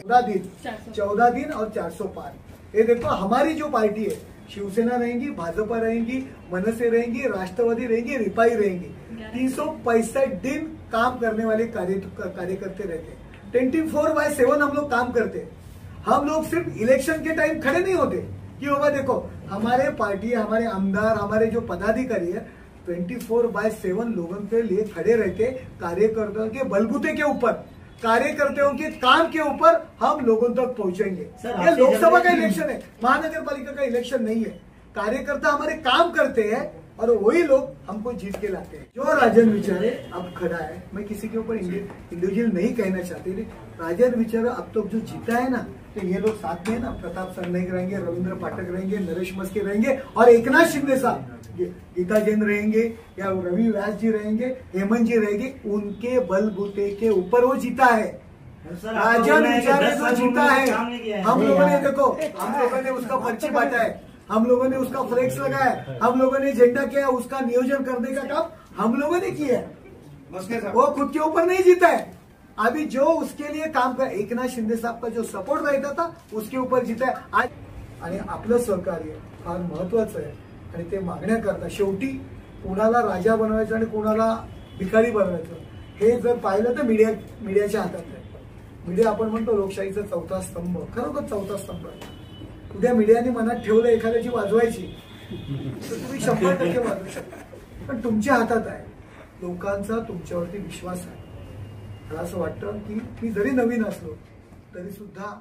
14 दिन और 400 पार। ये देखो हमारी जो पार्टी है, शिवसेना रहेंगी, भाजपा रहेंगी, मनसे रहेंगी, राष्ट्रवादी रहेंगी, रिपाई रहेंगी, 365 दिन काम करने वाले कार्यकर्ते रहते हैं। 24/7 हम लोग काम करते हैं। हम लोग सिर्फ इलेक्शन के टाइम खड़े नहीं होते कि बाबा देखो हमारे पार्टी, हमारे आमदार, हमारे जो पदाधिकारी है 24/7 लोगों के लिए खड़े रहते, कार्यकर्ताओं के बलबूते के ऊपर, कार्यकर्ताओं के काम के ऊपर हम लोगों तक पहुंचेंगे। ये लोकसभा का इलेक्शन है, महानगर पालिका का इलेक्शन नहीं है। कार्यकर्ता हमारे काम करते हैं और वही लोग हमको जीत के लाते हैं। जो राजन विचारे अब खड़ा है, मैं किसी के ऊपर इंडिविजुअल नहीं कहना चाहती थी, राजन विचारे अब तक जो जीता है ना, तो ये लोग साथ में है ना, प्रताप सरनाईक रहेंगे, रविंद्र पाठक रहेंगे, नरेश मस्के रहेंगे और एकनाथ शिंदे साहब, गीता जैन रहेंगे या रवि व्यास जी रहेंगे, हेमंत जी रहेंगे, उनके बलबूते के ऊपर वो जीता है। राजन विचारे जो जीता है, हम लोगों ने देखो, हम लोगों ने उसका पर्ची बांटा है, हम लोगों ने उसका फ्लेक्स लगाया, हम लोगों ने झंडा किया, उसका नियोजन करने का काम हम लोगों ने किया है। वो खुद के ऊपर नहीं जीता है। अभी जो उसके लिए काम कर, एकनाथ शिंदे साहब का जो सपोर्ट रहता था उसके ऊपर जीता है आज। आणि आपलं सहकार्य फार महत्वाचं आहे आणि ते मागण्याकरता शेवटी कोणाला राजा बनवायचं आणि कोणाला भिकारी बनवायचं हे जर पाहिलं तर मीडियाच्या हातात आहे। मीडिया आपण म्हणतो लोकशाहीचा चौथा स्तंभ, खरोखर चौथा स्तंभ आहे। उद्या मीडियाने मनात ठेवलं एखाद्याची वाजवायची तर तुम्ही 100% वाजवू शकता, पण तुमच्या हातात आहे। लोकांचा तुमच्यावरती विश्वास आहे। मला असं वाटतं की मी जरी नवीन असलो तरी सुद्धा